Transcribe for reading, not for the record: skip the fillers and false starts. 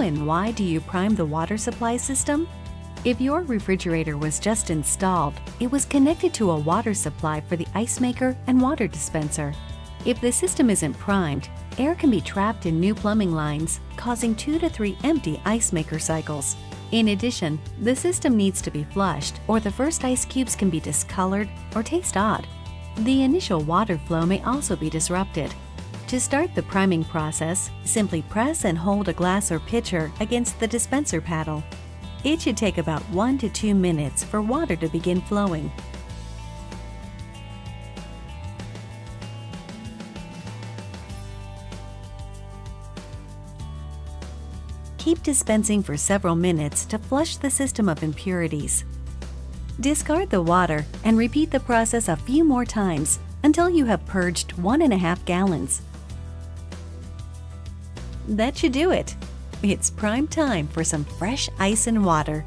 and why do you prime the water supply system? If your refrigerator was just installed, it was connected to a water supply for the ice maker and water dispenser. If the system isn't primed, air can be trapped in new plumbing lines, causing 2 to 3 empty ice maker cycles. In addition, the system needs to be flushed, or the first ice cubes can be discolored or taste odd. The initial water flow may also be disrupted. To start the priming process, simply press and hold a glass or pitcher against the dispenser paddle. It should take about 1 to 2 minutes for water to begin flowing. Keep dispensing for several minutes to flush the system of impurities. Discard the water and repeat the process a few more times until you have purged 1.5 gallons. That should do it. It's prime time for some fresh ice and water.